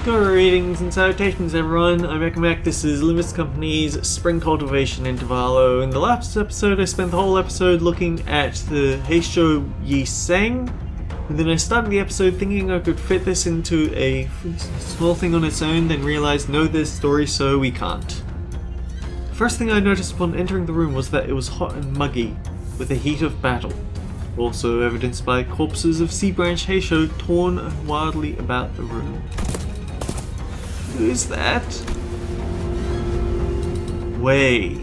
Greetings and salutations everyone, I'm Adept. This is Loomis Company's Spring Cultivation Intervalo. In the last episode I spent the whole episode looking at the Heisho Yi Sang, and then I started the episode thinking I could fit this into a small thing on its own, then realized no, there's story so we can't. The first thing I noticed upon entering the room was that it was hot and muggy, with the heat of battle. Also evidenced by corpses of Sea Branch Heisho torn wildly about the room. Who's that? Way.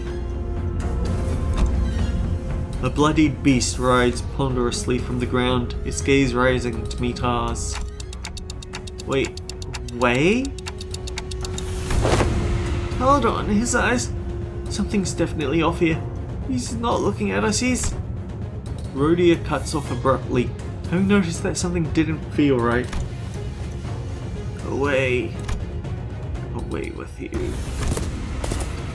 A bloodied beast rides ponderously from the ground, its gaze rising to meet ours. Wait, Way? Hold on, his eyes. Something's definitely off here. He's not looking at us, he's... Rhodia cuts off abruptly, having noticed that something didn't feel right. Away with you.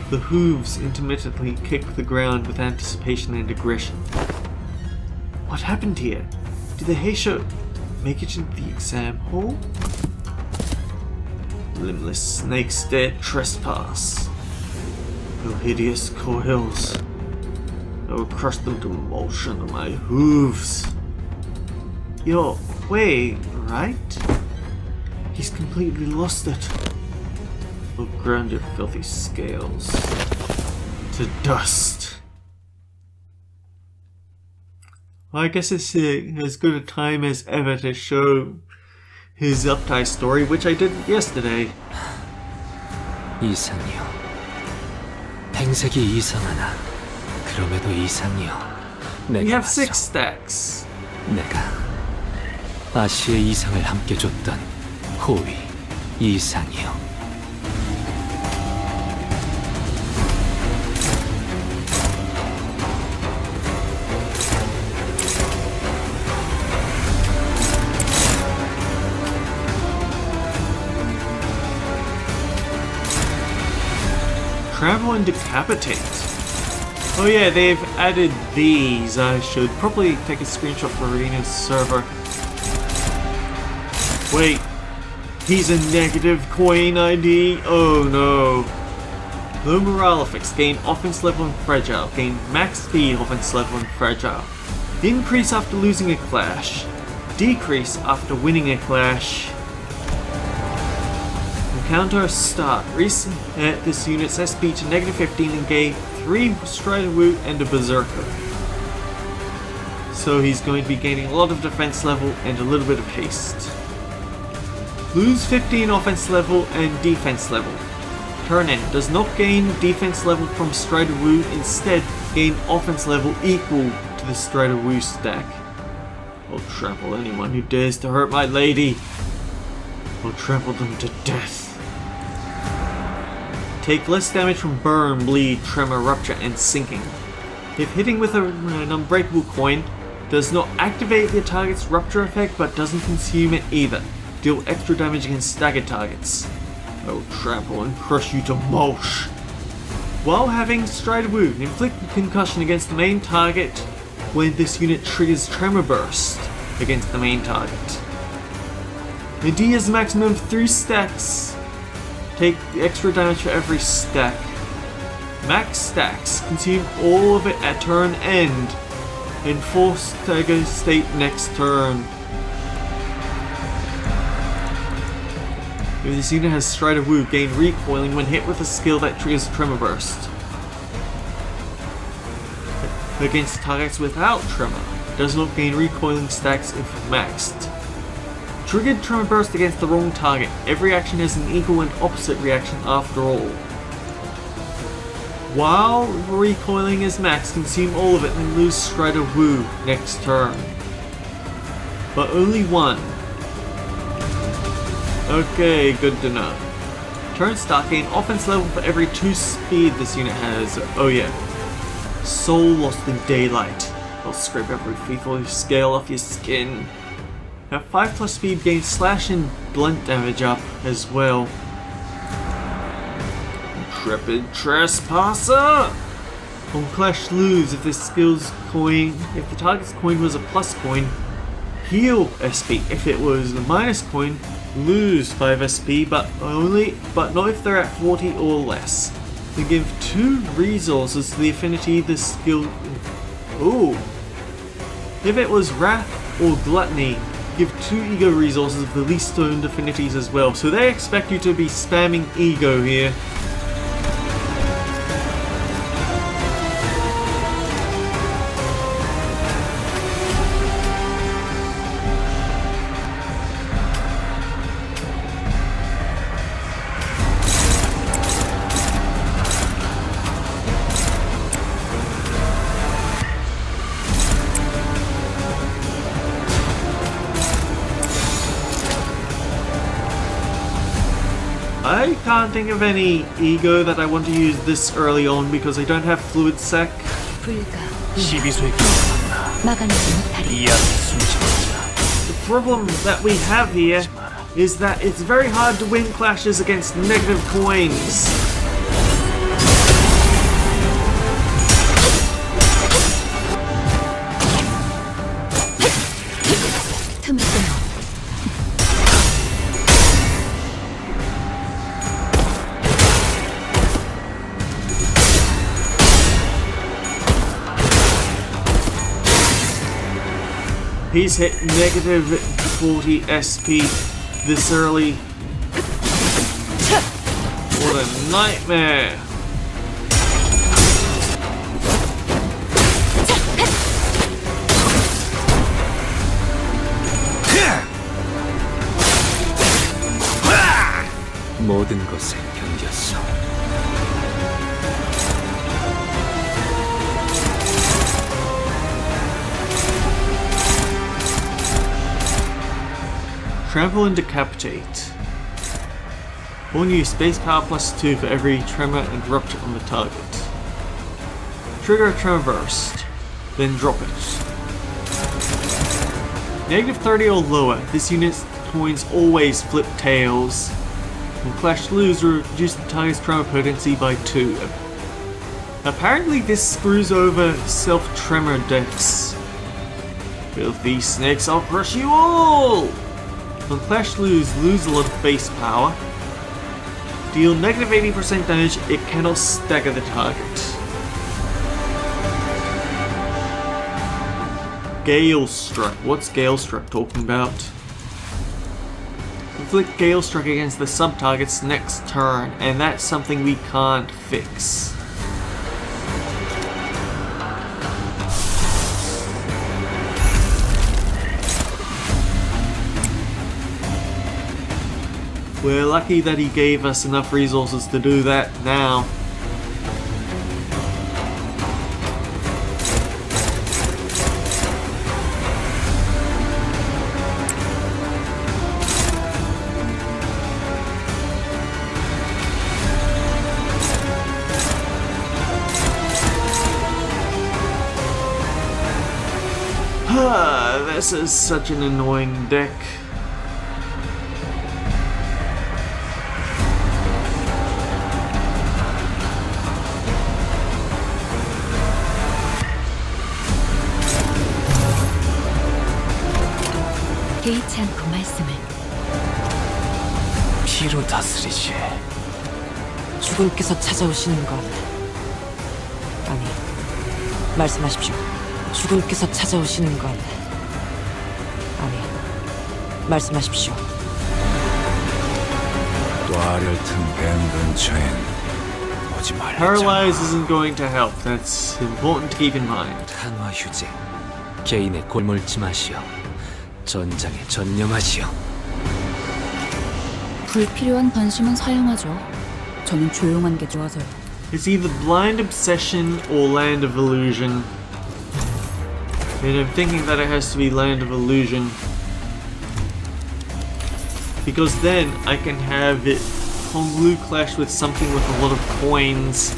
The hooves intermittently kick the ground with anticipation and aggression. What happened here? Did the Heisho make it into the exam hall? Limbless snakes dare trespass. Oh hideous coils. I will crush them to emulsion of my hooves. You're Way, right? He's completely lost it. Oh, grounded filthy scales. To dust. Well, I guess it's as good a time as ever to show his uptie story, which I did yesterday. 이상이요. 행색이 이상하나 그럼에도 이상이요. We have 6 stacks. 내가 아시의 이상을 함께 줬던 호위 이상이요. Travel and decapitate. Oh yeah, they've added these. I should probably take a screenshot for Arena's server. Wait, he's a negative coin ID? Oh no. Low morale effects, gain offense level and fragile, gain max speed offense level and fragile. Increase after losing a clash, decrease after winning a clash. Encounter start, reset this unit's SP to -15 and gain 3 Strider Woot and a Berserker. So he's going to be gaining a lot of defense level and a little bit of haste. Lose 15 offense level and defense level. Turn in, does not gain defense level from Strider Woot, instead gain offense level equal to the Strider Woot stack. I'll trample anyone who dares to hurt my lady. I'll trample them to death. Take less damage from burn, bleed, tremor, rupture, and sinking. If hitting with an unbreakable coin, does not activate the target's rupture effect but doesn't consume it either. Deal extra damage against staggered targets. I will trample and crush you to mush. While having Strider Wound, inflict concussion against the main target when this unit triggers Tremor Burst against the main target. The D is maximum 3 stacks. Take extra damage for every stack. Max stacks, consume all of it at turn end, and force stagger state next turn. If this unit has Strider Woo, gain recoiling when hit with a skill that triggers Tremor Burst. Against targets without Tremor, does not gain recoiling stacks if maxed. Triggered Tremor Burst against the wrong target. Every action has an equal and opposite reaction after all. While recoiling is maxed, consume all of it and lose Strider Woo next turn. But only one. Okay, good to know. Turn start, gain offense level for every 2 speed this unit has. Oh yeah. Soul lost in daylight. I'll scrape every faithful scale off your skin. At 5+ speed, gain slash and blunt damage up as well. Intrepid Trespasser! On Clash lose if this skill's coin, if the target's coin was a plus coin. Heal SP if it was a minus coin. lose 5 SP, but not if they're at 40 or less. They give 2 resources to the affinity the skill. Ooh. If it was Wrath or Gluttony, give 2 ego resources of the least stoned affinities as well. So they expect you to be spamming ego here. I can't think of any ego that I want to use this early on because I don't have fluid sec. 시비소에 막아내지 못하리. The problem that we have here is that it's very hard to win clashes against negative coins. 틈을 끊어. He's hit negative 40 SP this early. What a nightmare. 모든 것을 견뎠어. Trample and Decapitate. One use space power +2 for every tremor and rupture on the target. Trigger a tremor burst, then drop it. Negative 30 or lower, this unit's coins always flip tails. When Clash lose, reduce the target's tremor potency by 2. Apparently this screws over self-tremor decks. Filthy snakes, I'll crush you all! When Clash lose a lot of base power. Deal negative 80% damage, it cannot stagger the target. Gale Struck. What's Gale Struck talking about? Inflict Gale Struck against the sub-target's next turn, and that's something we can't fix. We're lucky that he gave us enough resources to do that now. This is such an annoying deck. 개의치 않고 말씀을. 피로 다스리지. 주군께서 찾아오시는 건 아니, 말씀하십시오. 주군께서 찾아오시는 건 아니, 말씀하십시오. 꽈려튼 뱀 근처엔 오지 말자. Paralyze isn't going to help. That's important to keep in mind. 한화 휴재. 개인의 골몰지 마시오. 전장에 전념하시오. 불필요한 관심은 사양하죠. 저는 조용한 게 좋아서요. It's either Blind Obsession or Land of Illusion. And I'm thinking that it has to be Land of Illusion. Because then I can have it Honglu clash with something with a lot of coins.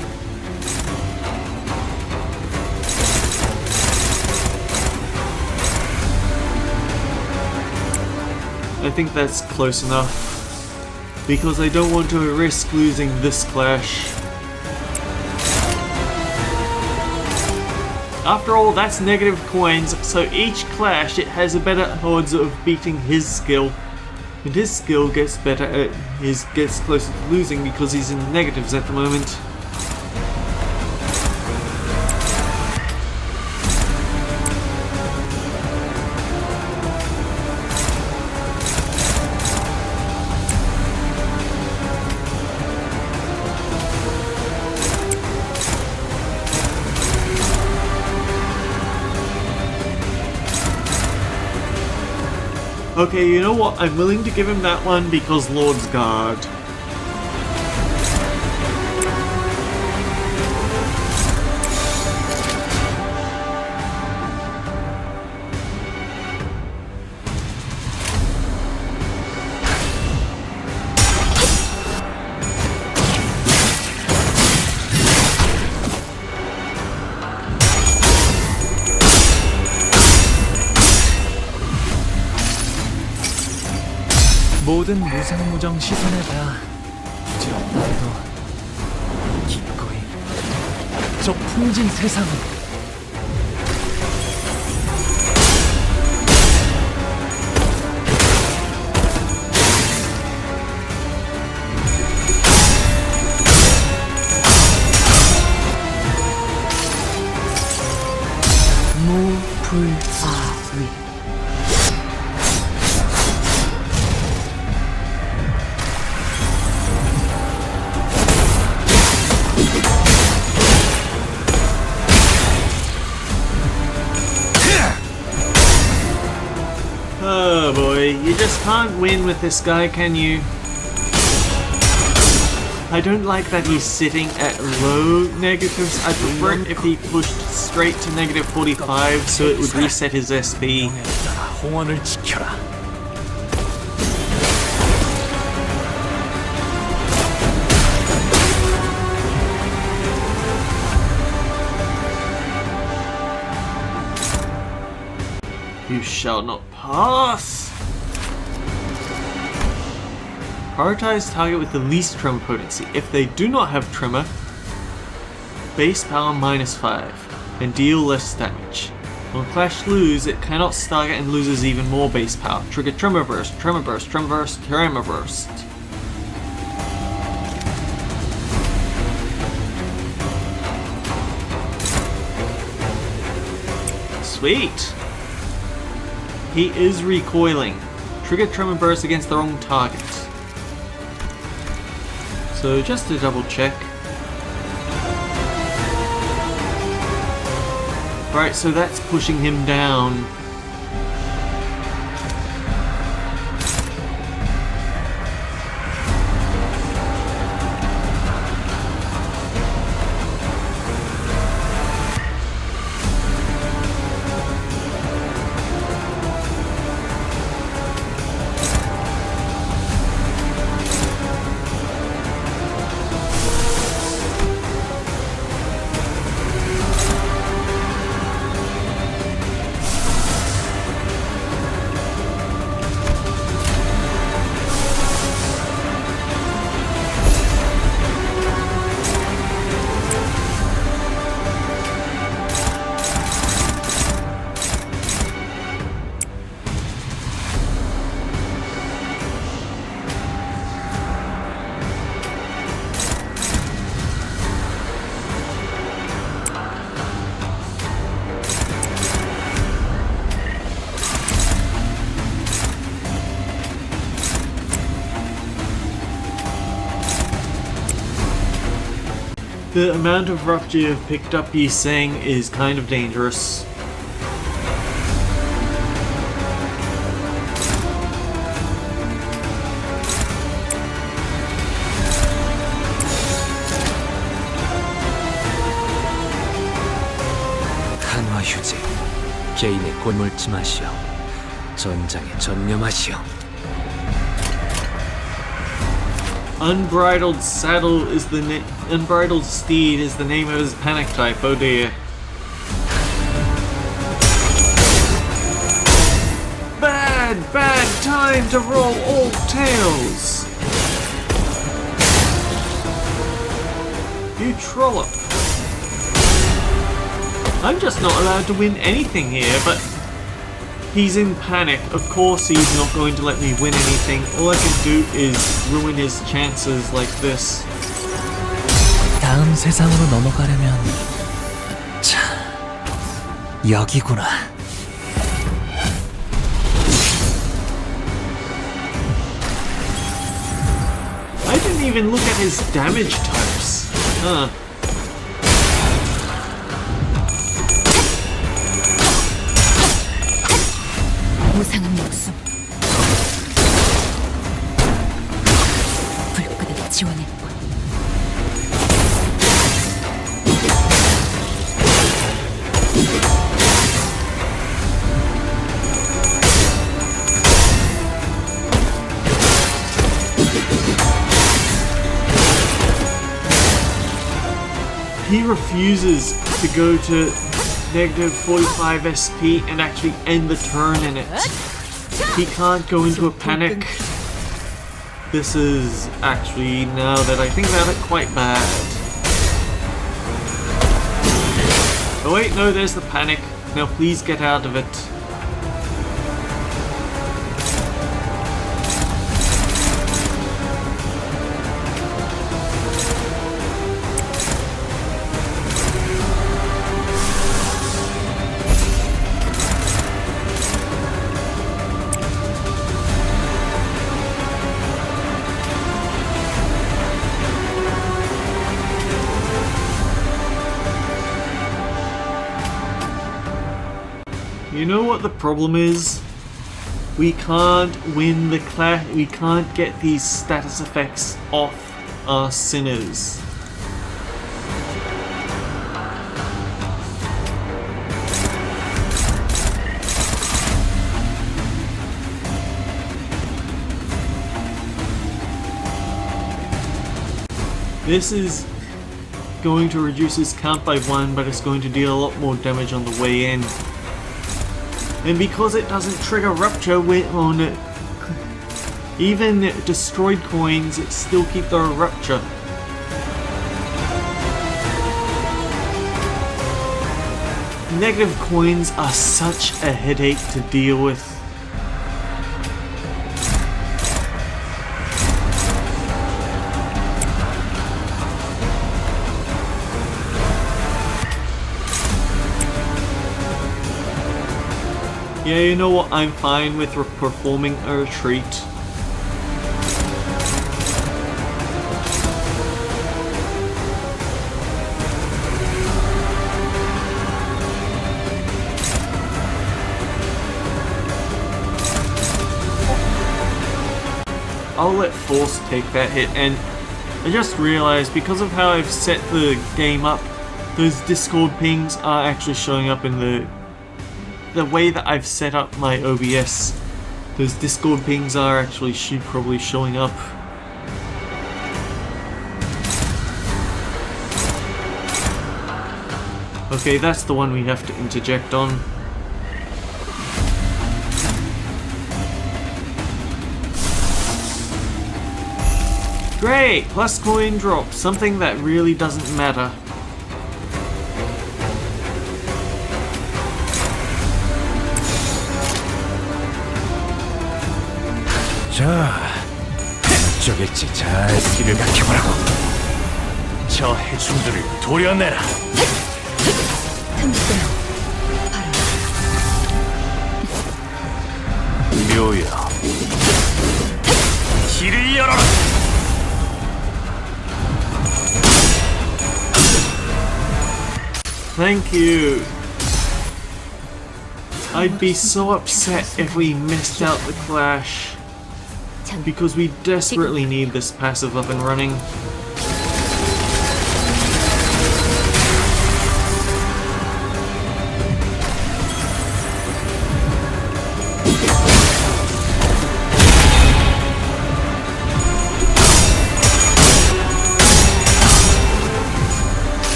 I think that's close enough. Because I don't want to risk losing this clash. After all, that's negative coins, so each clash it has a better odds of beating his skill. And his skill gets better, gets closer to losing because he's in negatives at the moment. Okay, you know what? I'm willing to give him that one because Lord's Guard. 모든 무상무정 시선에 다 두렵다 해도 기꺼이 저 풍진 세상은 무불아위. Oh boy, you just can't win with this guy, can you? I don't like that he's sitting at low negatives. I prefer it if he pushed straight to negative 45 so it would reset his SP. 따라 홍원을 지켜라. You shall not pass! Prioritize target with the least tremor potency. If they do not have tremor, base power -5, and deal less damage. On Clash Lose, it cannot target and loses even more base power. Trigger Tremor Burst, Tremor Burst, Tremor Burst, Tremor Burst. Sweet! He is recoiling. Trigger Tremor Burst against the wrong target. So just to double check. Right, so that's pushing him down. The amount of rupture you've picked up, he's saying, is kind of dangerous. 한화 휴지, 개인의 골몰침하시오. 전장에 전념하시오. Unbridled Saddle is Unbridled Steed is the name of his panic type, oh dear. Bad time to roll all tails! You trollop. I'm just not allowed to win anything here, but He's in panic. Of course he's not going to let me win anything. All I can do is ruin his chances like this. 다음 세상으로 넘어가려면 자, 여기구나. I didn't even look at his damage types. Huh. 무상한 목숨. 불끈을 지원할 뿐. He refuses to go to negative 45 SP and actually end the turn in it. He can't go into a panic. This is actually, now that I think about it, quite bad. Oh wait, no, there's the panic. Now please get out of it. You know what the problem is? We can't win the clash. We can't get these status effects off our sinners. This is going to reduce his count by 1, but it's going to deal a lot more damage on the way in. And because it doesn't trigger rupture on it, even destroyed coins still keep their rupture. Negative coins are such a headache to deal with. Yeah, you know what? I'm fine with performing a retreat. I'll let Force take that hit, and I just realized because of how I've set the game up, those Discord pings are actually showing up in the way that I've set up my OBS. Those Discord pings are actually probably showing up. Okay, that's the one we have to interject on. Great! Plus coin drop, something that really doesn't matter. 자, 저겠지. 잘 길을 밝혀보라고. 저 해충들을 도려내라. 묘야, 길을 열어라. Thank you. I'd be so upset if we missed out the clash. Because we desperately need this passive up and running.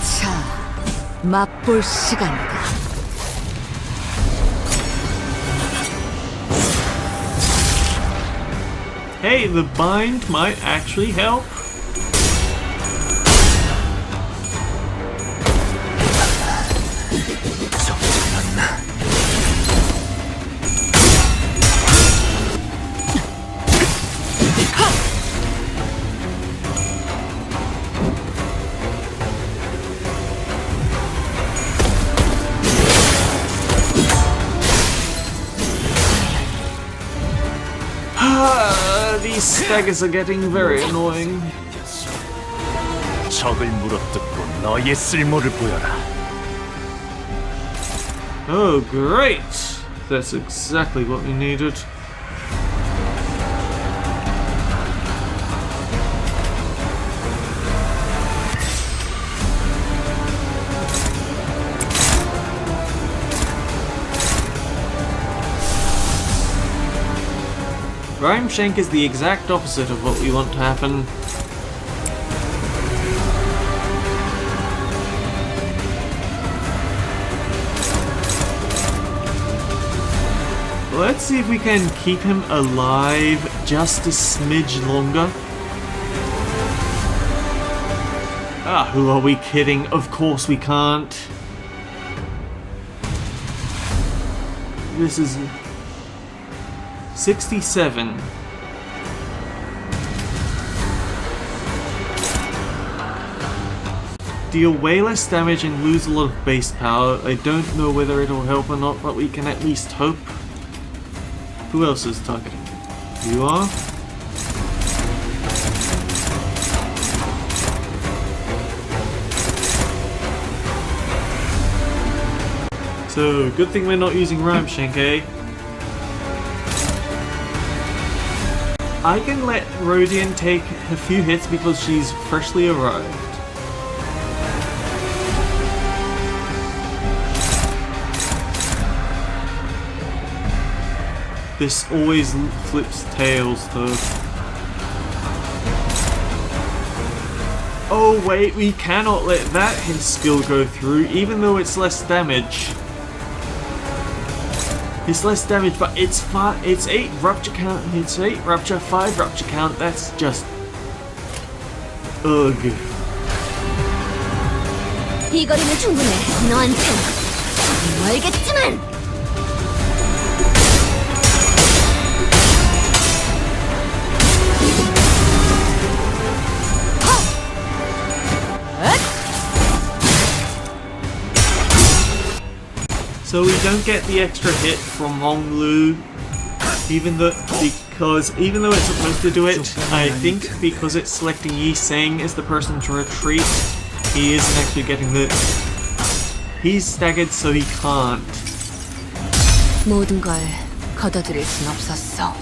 자, 맛볼 시간이다. Hey, the bind might actually help. 정신났나? These staggers are getting very annoying. 적을 물어뜯고 너의 쓸모를 보여라. Oh, great! That's exactly what we needed. Rhyme Shank is the exact opposite of what we want to happen. Let's see if we can keep him alive just a smidge longer. Ah, who are we kidding? Of course we can't. This is 67. Deal way less damage and lose a lot of base power. I don't know whether it'll help or not, but we can at least hope. Who else is targeting? You are? So, good thing we're not using Rhyme Shank, eh? I can let Rodian take a few hits because she's freshly arrived. This always flips tails though. Oh wait, we cannot let that hit skill go through even though it's less damage. It's less damage, but it's 8 rupture count, it's 8 rupture, 5 rupture count, that's just... ugh. 이 거리는 충분해. 너한텐 멀겠지만. So we don't get the extra hit from Honglu, even though it's supposed to do it. I think because it's selecting Yi Sang as the person to retreat, he isn't actually getting the. He's staggered, so he can't. 모든 걸 걷어들일 순 없었어.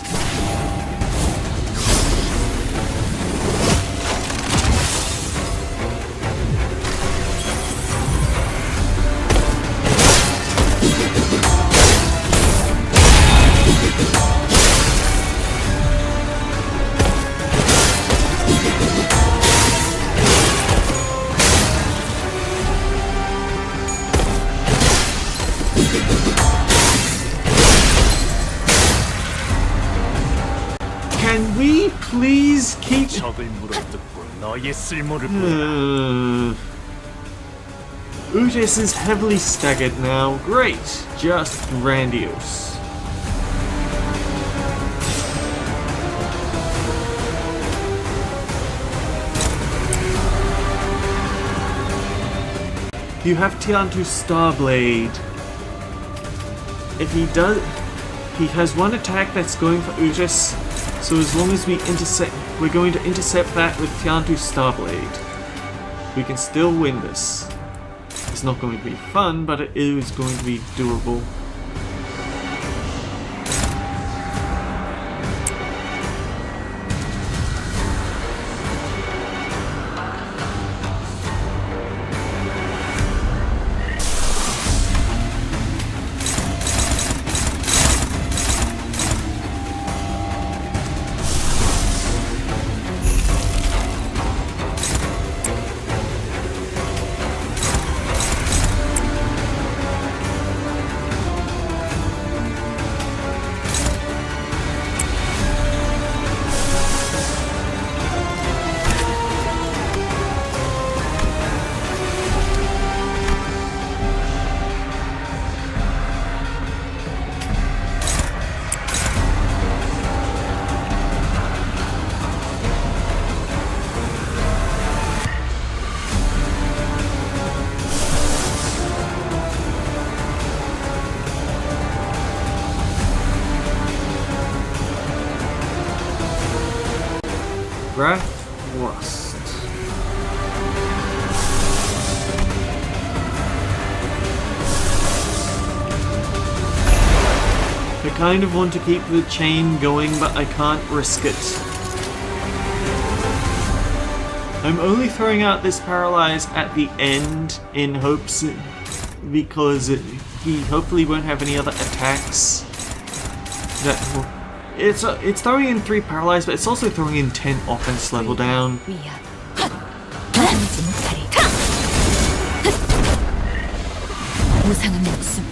Can we please keep... 적을 물어뜯고 너의 쓸모를 보여라. Utis is heavily staggered now. Great. Just grandiose. You have Tiantu Starblade. If he does... He has one attack that's going for Utis. So as long as we intercept, we're going to intercept that with Tiantu Starblade. We can still win this. It's not going to be fun, but it is going to be doable. Wrath Rust. I kind of want to keep the chain going, but I can't risk it. I'm only throwing out this Paralyze at the end in hopes because he hopefully won't have any other attacks. It's throwing in 3 Paralyze, but it's also throwing in 10 offense level down. 무상한 목숨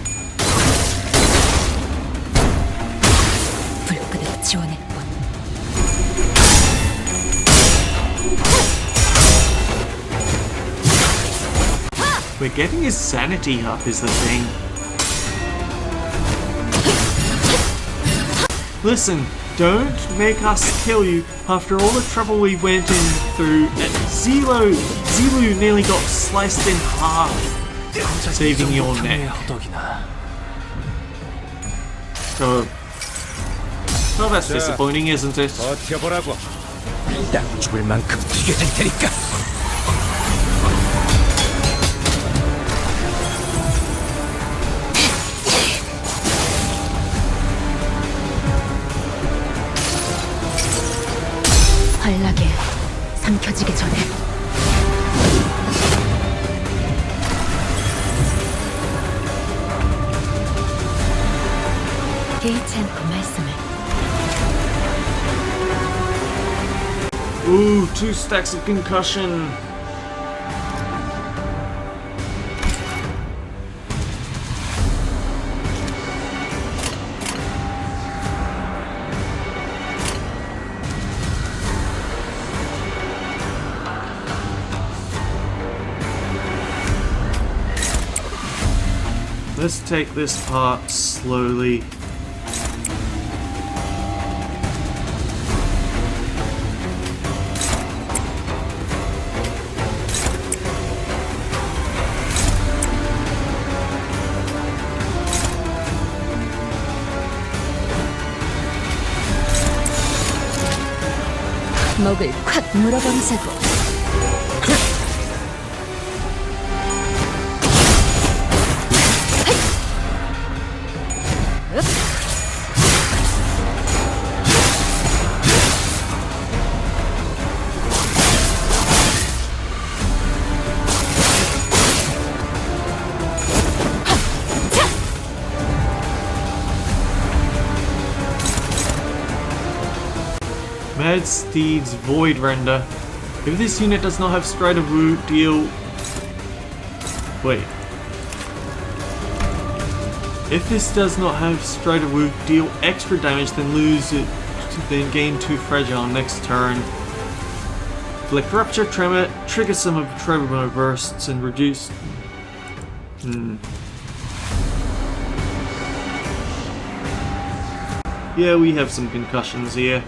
불끈을 지원했군. We're getting his sanity up is the thing. Listen, don't make us kill you after all the trouble we went in through. Zelu nearly got sliced in half, saving your neck. Oh, that's disappointing, isn't it? 버텨보라고. 딱 죽을 만큼 튀게 될 테니까. 환락에 삼켜지기 전에 개의치 않고 말씀을. Ooh, 2 stacks of concussion. Let's take this part slowly. 목을 콱 물어버리자고. Mad Steed's Void Render. If this unit does not have Strider Wu, deal... Wait. If this does not have Strider Wu, deal extra damage, then lose it, then gain 2 Fragile next turn. Inflict Rupture, Tremor, trigger some of Tremor bursts, and reduce... Yeah, we have some concussions here.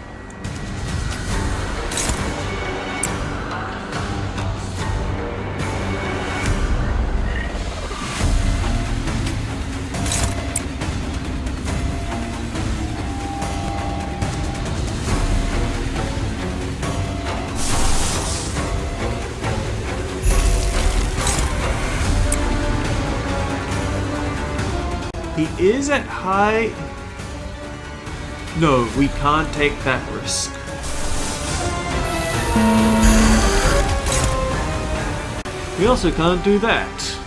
He is at high... No, we can't take that risk. We also can't do that.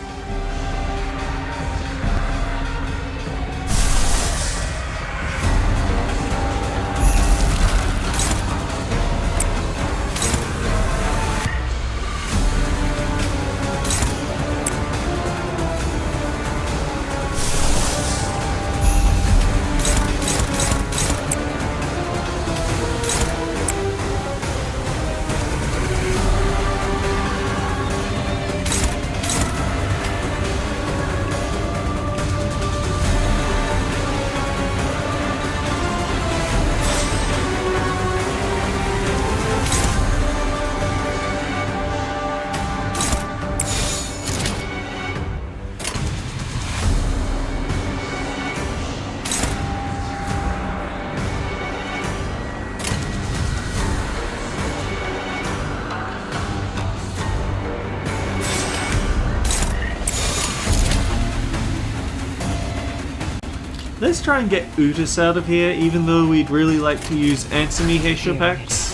try and get Utis out of here, even though we'd really like to use Ansemi Heisho packs.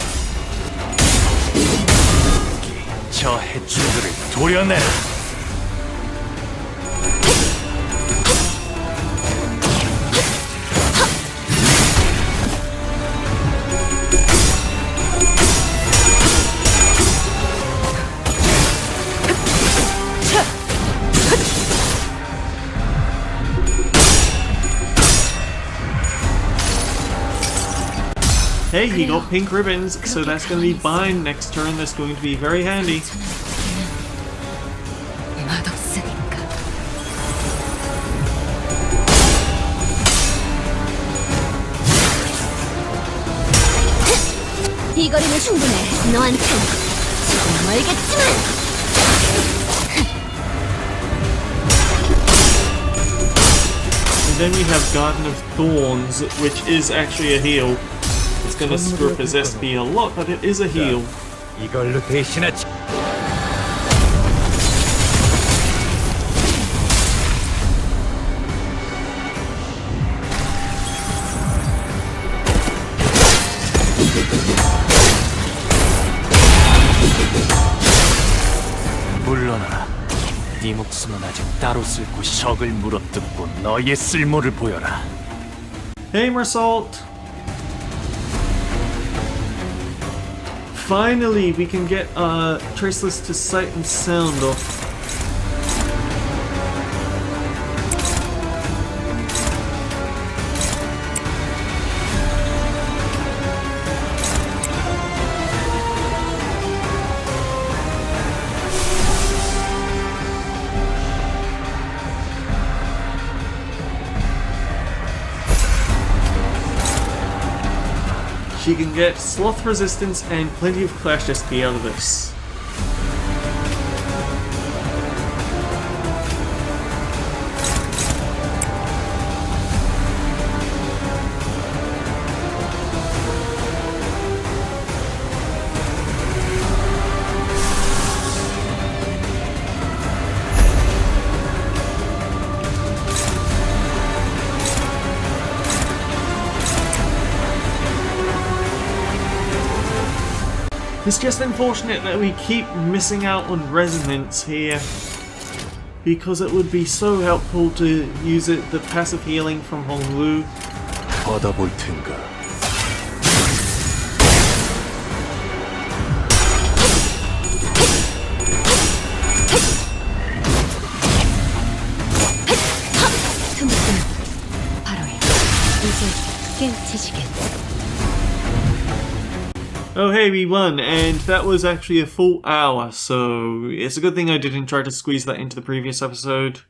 저 해충들을 도려내라. Hey, he got pink ribbons, so that's going to be bind next turn. That's going to be very handy. 맛없으니까. 이 거리는 충분해. 너한텐 조금 멀겠지만. And then we have Garden of Thorns, which is actually a heal. It's gonna screw up his SP a lot, but it is a heal. 이걸로 대신하지. 물러나라. 네 목숨은 아직 따로 쓸 곳이 적을 물어뜯고 너의 쓸모를 보여라. Hey, Mersault! Finally, we can get Traceless to Sight and Sound off. She can get Sloth Resistance and plenty of Clash SP out of this. It's just unfortunate that we keep missing out on resonance here, because it would be so helpful to use it, the passive healing from Honglu. 받아볼 텐가. 바로야. 이제 깨우치시겠네. Oh hey, we won, and that was actually a full hour, so it's a good thing I didn't try to squeeze that into the previous episode.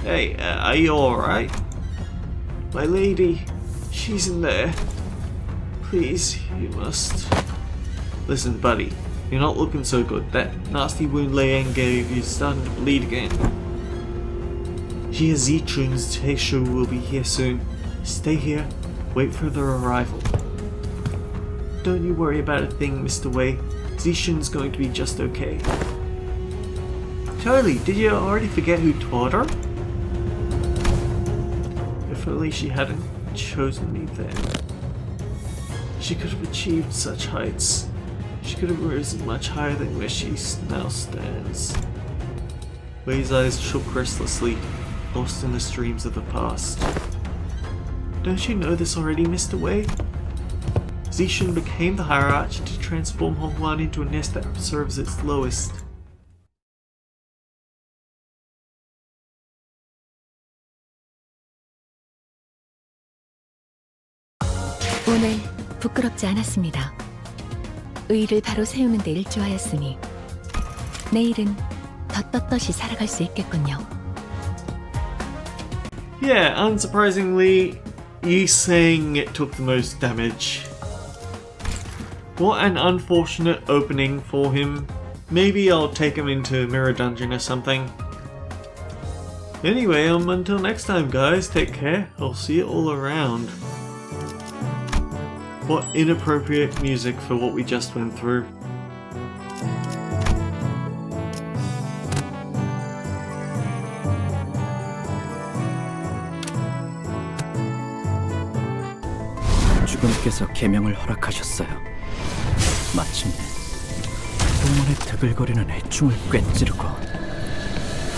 Hey, are you alright? My lady, she's in there. Please, you must... Listen, buddy, you're not looking so good. That nasty wound Leanne gave you is starting to bleed again. Jia Zichun's Teisho will be here soon. Stay here, wait for their arrival. Don't you worry about a thing, Mr. Wei. Zishun's going to be just okay. Charlie, did you already forget who taught her? If only she hadn't chosen me then. She could have achieved such heights. She could have risen much higher than where she now stands. Wei's eyes shook restlessly, lost in the streams of the past. Don't you know this already, Mr. Wei? Zishun became the hierarch to transform Hongwan into a nest that serves its lowest. 오늘 부끄럽지 않았습니다. 의의를 바로 세우는 데 일조하였으니 내일은 더 떳떳이 살아갈 수 있겠군요. Yeah, unsurprisingly, Yi saying it took the most damage. What an unfortunate opening for him. Maybe I'll take him into Mirror Dungeon or something. Anyway, until next time guys, take care. I'll see you all around. What inappropriate music for what we just went through. 주군께서 계명을 허락하셨어요. 마침 동문의 드글거리는 해충을 꿰찌르고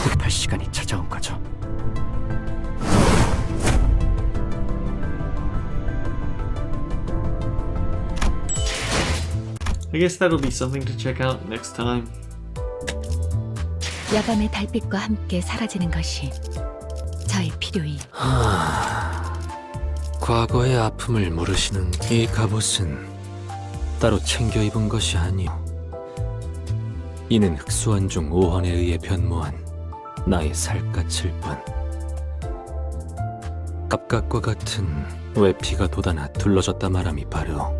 후팔 시간이 찾아온 거죠. I guess that'll be something to check out next time. 야밤의 달빛과 함께 사라지는 것이 저의 필요이. 과거의 아픔을 모르시는 이 갑옷은 따로 챙겨 입은 것이 아니오. 이는 흑수한 중 오헌에 의해 변모한 나의 살갗일 뿐. 갑각과 같은 외피가 돋아나 둘러졌다 말함이 바로